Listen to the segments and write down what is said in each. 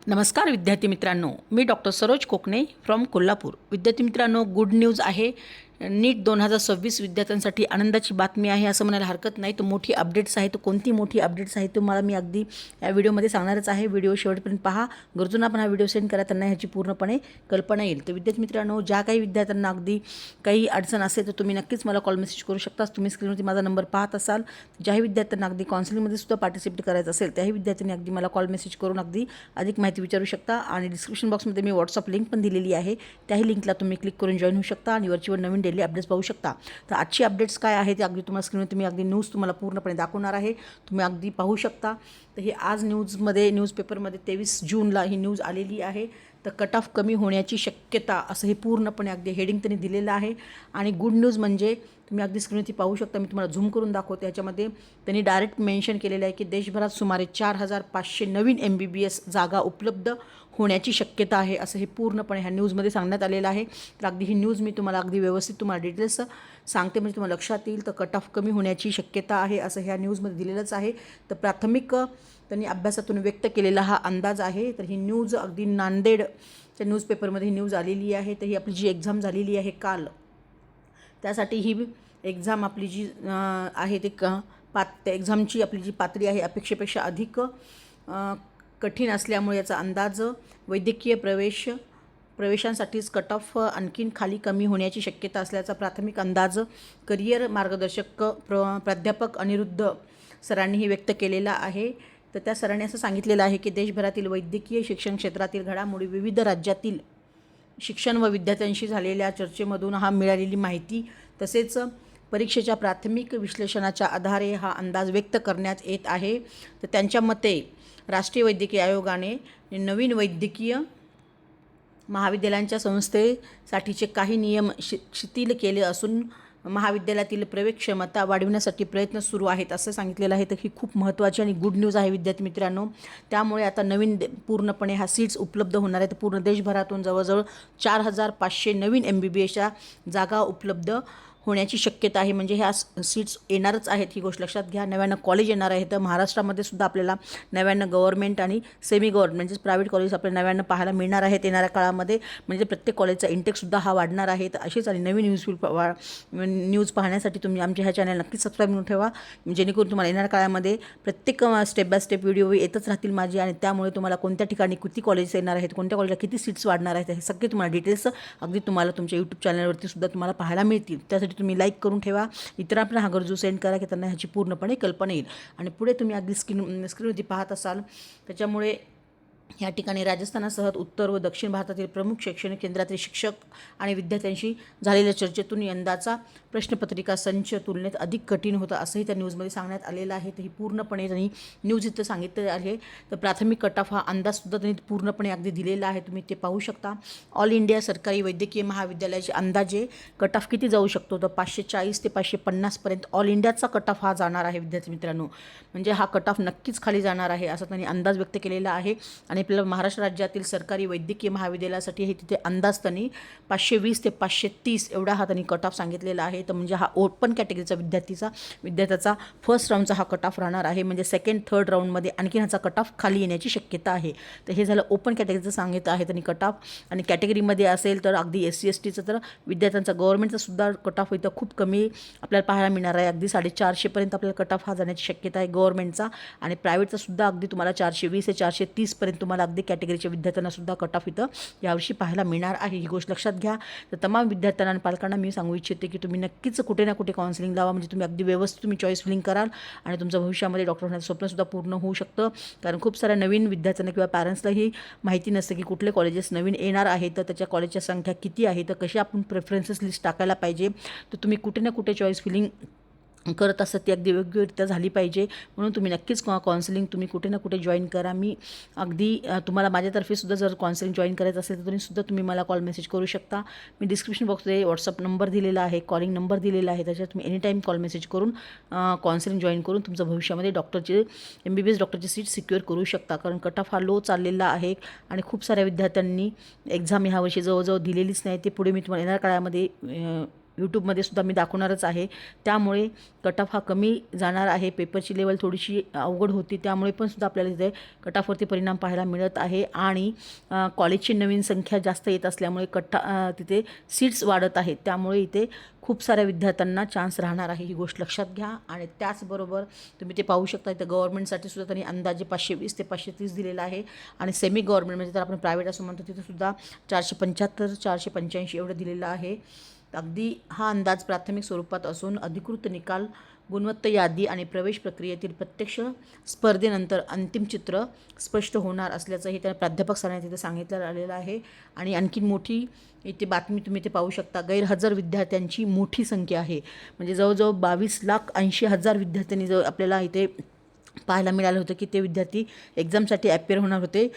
नमस्कार विद्यार्थी मित्रांनो, मी डॉक्टर सरोज कोकणे फ्रॉम कोल्हापूर. विद्यार्थी मित्रांनो, गुड न्यूज आहे. नीट 2026 विद्यार्थ्यांसाठी आनंदाची बातमी आहे असं म्हणायला हरकत नाही. तो मोठी अपडेट्स आहे. तो कोणती मोठी अपडेट्स आहे तुम्हाला मी अगदी या व्हिडिओमध्ये सांगणारच आहे. व्हिडिओ शेवटपर्यंत पहा. गरजूंना पण हा व्हिडिओ सेंड करा, त्यांना ह्याची पूर्णपणे कल्पना येईल. तर विद्यार्थी मित्रांनो, ज्या काही विद्यार्थ्यांना अगदी काही अडचण असेल तर तुम्ही नक्कीच मला कॉल मेसेज करू शकता. तुम्ही स्क्रीनवरती माझा नंबर पाहत असाल. ज्याही विद्यार्थ्यांना अगदी काउन्सिलिंगमध्ये सुद्धा पार्टिसिपेट करायचं असेल त्याही विद्यार्थ्यांनी अगदी मला कॉल मेसेज करून अगदी अधिक माहिती विचारू शकता. आणि डिस्क्रिप्शन बॉक्समध्ये मी व्हॉट्सअप लिंक पण दिलेली आहे. त्याही लिंकला तुम्ही क्लिक करून जॉईन होऊ शकता आणि वरचीवर नवीन डेली अपडेट्स पाहू शकता. तर आजची अपडेट्स काय आहे ते अगदी तुम्हाला स्क्रीनवर मी अगदी न्यूज तुम्हाला पूर्णपणे दाखवणार आहे. तुम्ही अगदी पाहू शकता. तर हे आज न्यूजपेपरमध्ये 23 जूनला ही न्यूज आलेली आहे. तर कट ऑफ कमी होण्याची शक्यता असं हे पूर्णपणे अगदी हेडिंग त्यांनी दिलेलं आहे. आणि गुड न्यूज म्हणजे तुम्ही अगदी स्क्रीनवरती पाहू शकता. मी तुम्हाला झूम करून दाखवते. याच्यामध्ये त्यांनी डायरेक्ट मेन्शन केलेलं आहे की देशभरात सुमारे 4500 नवीन MBBS जागा उपलब्ध होण्याची शक्यता आहे असं हे पूर्णपणे ह्या न्यूजमध्ये सांगण्यात आलेलं आहे. तर अगदी ही न्यूज मी तुम्हाला अगदी व्यवस्थित तुम्हाला डिटेल्स सांगते म्हणजे तुम्हाला लक्षात येईल. तर कट ऑफ कमी होण्याची शक्यता आहे असं ह्या न्यूजमध्ये दिलेलंच आहे. तर प्राथमिक त्यांनी अभ्यासातून व्यक्त केलेला हा अंदाज आहे. तर ही न्यूज अगदी नांदेडच्या न्यूजपेपरमध्ये ही न्यूज आलेली आहे. तर ही आपली जी एक्झाम झालेली आहे काल, त्यासाठी ही एक्झाम आपली जी आहे ते त्या एक्झामची आपली जी पातळी आहे अपेक्षेपेक्षा अधिक कठीण असल्यामुळे याचा अंदाज वैद्यकीय प्रवेशांसाठीच कट ऑफ आणखीन खाली कमी होण्याची शक्यता असल्याचा प्राथमिक अंदाज करिअर मार्गदर्शक प्राध्यापक अनिरुद्ध सरांनीही व्यक्त केलेला आहे. तर त्या सरांनी असं सांगितलेलं आहे की देशभरातील वैद्यकीय शिक्षण क्षेत्रातील घडामोडी, विविध राज्यातील शिक्षण व विद्यार्थ्यांशी झालेल्या चर्चेमधून हा मिळालेली माहिती तसेच परीक्षेच्या प्राथमिक विश्लेषणाच्या आधारे हा अंदाज व्यक्त करण्यात येत आहे. तर त्यांच्या मते राष्ट्रीय वैद्यकीय आयोगाने नवीन वैद्यकीय महाविद्यालयांच्या संस्थेसाठीचे काही नियम शिथिल केले असून महाविद्यालयातील प्रवेश क्षमता वाढविण्यासाठी प्रयत्न सुरू आहेत असं सांगितलेलं आहे. तर ही खूप महत्त्वाची आणि गुड न्यूज आहे विद्यार्थी मित्रांनो. त्यामुळे आता नवीन पूर्णपणे हा सीट्स उपलब्ध होणार आहेत. पूर्ण देशभरातून जवळजवळ 4500 नवीन MBBSच्या जागा उपलब्ध होण्याची शक्यता आहे. म्हणजे ह्या सीट्स येणारच आहेत, ही गोष्ट लक्षात घ्या. नव्यानं कॉलेज येणार आहे. तर महाराष्ट्रामध्ये सुद्धा आपल्याला नव्यानं गव्हर्नमेंट आणि सेमी गव्हर्नमेंट म्हणजेच प्रायव्हेट कॉलेज आपल्याला नव्यानं पाहायला मिळणार आहेत येणाऱ्या काळामध्ये. म्हणजे प्रत्येक कॉलेजचा इंटेकसुद्धा हा वाढणार आहे. तर अशीच आणि नवीन न्यूज पाहण्यासाठी तुम्ही आमच्या ह्या चॅनल नक्कीच सबस्क्राईब करून ठेवा, जेणेकरून तुम्हाला येणाऱ्या काळामध्ये प्रत्येक स्टेप बाय स्टेप व्हिडिओ येतच राहतील माझी. आणि त्यामुळे तुम्हाला कोणत्या ठिकाणी किती कॉलेज येणार आहेत, कोणत्या कॉलेजला किती सीट्स वाढणार आहेत, हे सगळे तुम्हाला डिटेल्स अगदी तुम्हाला तुमच्या यूट्यूब चॅनलवरती सुद्धा तुम्हाला पाहायला मिळतील. त्यासाठी तुम्ही लाईक करून ठेवा, इतरांना हा गरजू सेंड करा की त्यांना ह्याची पूर्णपणे कल्पना येईल. आणि पुढे तुम्ही अगदी स्क्रीनवरती पाहत असाल. त्याच्यामुळे या ठिकाणी राजस्थानासह उत्तर व दक्षिण भारतातील प्रमुख शैक्षणिक केंद्रातील शिक्षक आणि विद्यार्थ्यांशी झालेल्या चर्चेतून यंदाचा प्रश्नपत्रिका संच तुलनेत अधिक कठीण होता असंही त्या न्यूजमध्ये सांगण्यात आलेलं आहे. तर ही पूर्णपणे त्यांनी न्यूज इथं सांगितलं आहे. तर प्राथमिक कट ऑफ हा अंदाजसुद्धा त्यांनी पूर्णपणे अगदी दिलेला आहे, तुम्ही ते पाहू शकता. ऑल इंडिया सरकारी वैद्यकीय महाविद्यालयाचे अंदाजे कट ऑफ किती जाऊ शकतो, तर 540 ते 550 पर्यंत ऑल इंडियाचा कट ऑफ हा जाणार आहे विद्यार्थी मित्रांनो. म्हणजे हा कट ऑफ नक्कीच खाली जाणार आहे असं त्यांनी अंदाज व्यक्त केलेला आहे. आणि आपल्याला महाराष्ट्र राज्यातील सरकारी वैद्यकीय महाविद्यालयासाठी हे तिथे अंदाज त्यांनी 520 ते 530 एवढा हा त्यांनी कट ऑफ सांगितलेला आहे. तर म्हणजे हा ओपन कॅटेगरीचा विद्यार्थ्याचा फर्स्ट राऊंडचा हा कट ऑफ राहणार आहे. म्हणजे सेकंड थर्ड राऊंडमध्ये आणखी ह्याचा कट ऑफ खाली येण्याची शक्यता आहे. तर हे झालं ओपन कॅटेगरीचं सांगितलं आहे त्यांनी कट ऑफ. आणि कॅटेगरीमध्ये असेल तर अगदी SC STचं तर विद्यार्थ्यांचा गव्हर्नमेंटचा सुद्धा कट ऑफ इथं खूप कमी आपल्याला पाहायला मिळणार आहे. अगदी 450 पर्यंत आपल्याला कट ऑफ हा जाण्याची शक्यता आहे गव्हर्नमेंटचा. आणि प्रायव्हेटचा सुद्धा अगदी तुम्हाला 420 ते 430 पर्यंत तुम्हाला अगदी कॅटेगरीच्या विद्यार्थ्यांना सुद्धा कट ऑफ इथं यावर्षी पाहायला मिळणार आहे. ही गोष्ट लक्षात घ्या. तर तमाम विद्यार्थ्यांना आणि पालकांना मी सांगू इच्छिते की तुम्ही नक्कीच कुठे ना कुठे काउन्सिलिंग लावा, म्हणजे तुम्ही अगदी व्यवस्थित तुम्ही चॉईस फिलिंग कराल आणि तुमचं भविष्यामध्ये डॉक्टर होण्याचं स्वप्नसुद्धा पूर्ण होऊ शकतं. कारण खूप साऱ्या नवीन विद्यार्थ्यांना किंवा पॅरेंट्सलाही माहिती नसतं की कुठले कॉलेजेस नवीन येणार आहे, तर त्याच्या कॉलेजच्या संख्या किती आहे, तर कशी आपण प्रेफरन्सेस लिस्ट टाकायला पाहिजे. तर तुम्ही कुठे ना कुठे चॉईस फिलिंग करत असतात ती अगदी योग्यरित्या झाली पाहिजे. म्हणून तुम्ही नक्कीच काउन्सिलिंग तुम्ही कुठे ना कुठे जॉईन करा. मी अगदी तुम्हाला माझ्यातर्फे सुद्धा जर काउन्सिलिंग जॉईन करायचं असेल तर तुम्ही मला कॉल मेसेज करू शकता. मी डिस्क्रिप्शन बॉक्समध्ये व्हॉट्सअप नंबर दिलेला आहे, कॉलिंग नंबर दिलेला आहे. त्याच्यात तुम्ही एनीटाईम कॉल मेसेज करून काउन्सिलिंग जॉईन करून तुमचं भविष्यामध्ये MBBS डॉक्टरची सीट सिक्युअर करू शकता. कारण कट ऑफ हा लो चाललेला आहे आणि खूप साऱ्या विद्यार्थ्यांनी एक्झाम ह्या वर्षी जवळजवळ दिलेलीच नाही. ते पुढे मी तुम्हाला येणाऱ्या काळामध्ये यूट्यूबमध्ये सुद्धा मी दाखवणारच आहे. त्यामुळे कट ऑफ हा कमी जाणार आहे. पेपरची लेवल थोडीशी अवघड होती, त्यामुळे पण सुद्धा आपल्याला तिथे कट ऑफवरती परिणाम पाहायला मिळत आहे. आणि कॉलेजची नवीन संख्या जास्त येत असल्यामुळे तिथे सीट्स वाढत आहेत, त्यामुळे इथे खूप साऱ्या विद्यार्थ्यांना चान्स राहणार आहे, ही गोष्ट लक्षात घ्या. आणि त्याचबरोबर तुम्ही ते पाहू शकता इथं गव्हर्नमेंटसाठी सुद्धा त्यांनी अंदाजे 520 ते 530 दिलेला आहे. आणि सेमी गव्हर्नमेंट म्हणजे तर आपण प्रायव्हेट असं म्हणतो तिथं सुद्धा 475 485 एवढं दिलेलं आहे. अगदी हा अंदाज प्राथमिक स्वरूपात असून अधिकृत निकाल, गुणवत्ता यादी आणि प्रवेश प्रक्रियेतील प्रत्यक्ष स्पर्धेनंतर अंतिम चित्र स्पष्ट होणार असल्याचंही त्या प्राध्यापक सरांनी तिथे सांगितलं आलेलं आहे. आणि आणखीन मोठी इथे बातमी तुम्ही ते पाहू शकता, गैरहजर विद्यार्थ्यांची मोठी संख्या आहे. म्हणजे जवळजवळ 22,80,000 विद्यार्थ्यांनी आपल्याला इथे पाहायला मिळालं होतं की ते विद्यार्थी एक्झामसाठी ॲपियर होणार होते.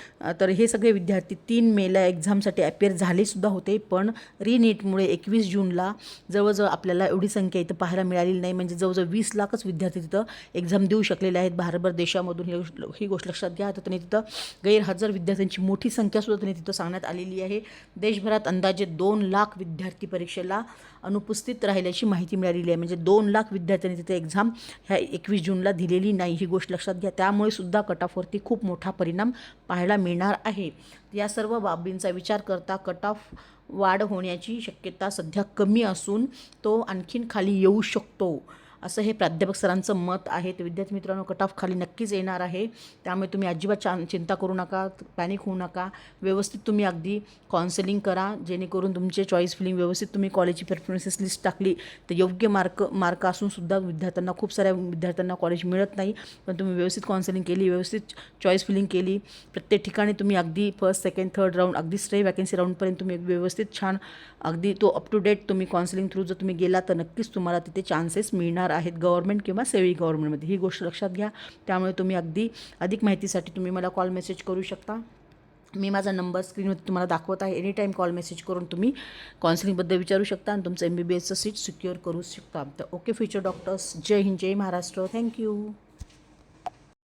तर हे सगळे विद्यार्थी 3 मेला एक्झामसाठी ॲपियर झालेसुद्धा होते, पण रीनीटमुळे 21 जूनला जवळजवळ आपल्याला एवढी संख्या इथं पाहायला मिळालेली नाही. म्हणजे जवळजवळ 20 लाखच विद्यार्थी तिथं एक्झाम देऊ शकलेले आहेत भारतभर देशामधून. ही गोष्ट लक्षात घ्या. तर त्यांनी तिथं गैरहजर विद्यार्थ्यांची मोठी संख्यासुद्धा त्यांनी तिथं सांगण्यात आलेली आहे. देशभरात अंदाजे 2 लाख विद्यार्थी परीक्षेला अनुपस्थित राहिल्याची माहिती मिळालेली आहे. म्हणजे 2 लाख विद्यार्थ्यांनी तिथे एक्झाम ह्या 21 जूनला दिलेली नाही, ही गोष्ट लक्षात घ्या. त्यामुळे सुद्धा कट ऑफवरती खूप मोठा परिणाम पाहायला मिळणार आहे. या सर्व बाबींचा विचार करता कट ऑफ वाढ होण्याची शक्यता सध्या कमी असून तो आणखीन खाली येऊ शकतो, असं हे प्राध्यापक सरांचं मत आहे. तर विद्यार्थी मित्रांनो, कट ऑफ खाली नक्कीच येणार आहे. त्यामुळे तुम्ही अजिबात चिंता करू नका, पॅनिक होऊ नका. व्यवस्थित तुम्ही अगदी काउन्सिलिंग करा, जेणेकरून तुमचे चॉईस फिलिंग व्यवस्थित तुम्ही कॉलेजची प्रेफरन्सेस लिस्ट टाकली तर योग्य मार्क असूनसुद्धा विद्यार्थ्यांना, खूप साऱ्या विद्यार्थ्यांना कॉलेज मिळत नाही. पण तुम्ही व्यवस्थित काउन्सिलिंग केली, व्यवस्थित चॉईस फिलिंग केली, प्रत्येक ठिकाणी तुम्ही अगदी फर्स्ट, सेकंड, थर्ड राऊंड, अगदी स्ट्रे वॅकन्सी राऊंडपर्यंत तुम्ही व्यवस्थित छान अगदी तो अप टू डेट तुम्ही काउन्सिलिंग थ्रू जर तुम्ही गेला तर नक्कीच तुम्हाला तिथे चान्सेस मिळणार आहेत गव्हर्नमेंट किंवा सेमी गव्हर्नमेंटमध्ये. ही गोष्ट लक्षात घ्या. त्यामुळे तुम्ही अगदी अधिक माहितीसाठी तुम्ही मला कॉल मेसेज करू शकता. मी माझा नंबर स्क्रीनवरती तुम्हाला दाखवत आहे. एनी टाईम कॉल मेसेज करून तुम्ही काउन्सिलिंगबद्दल विचारू शकता आणि तुमचं MBBSचं सीट सिक्युअर करू शकता. तर ओके फ्युचर डॉक्टर्स, जय हिंद, जय महाराष्ट्र. थँक्यू.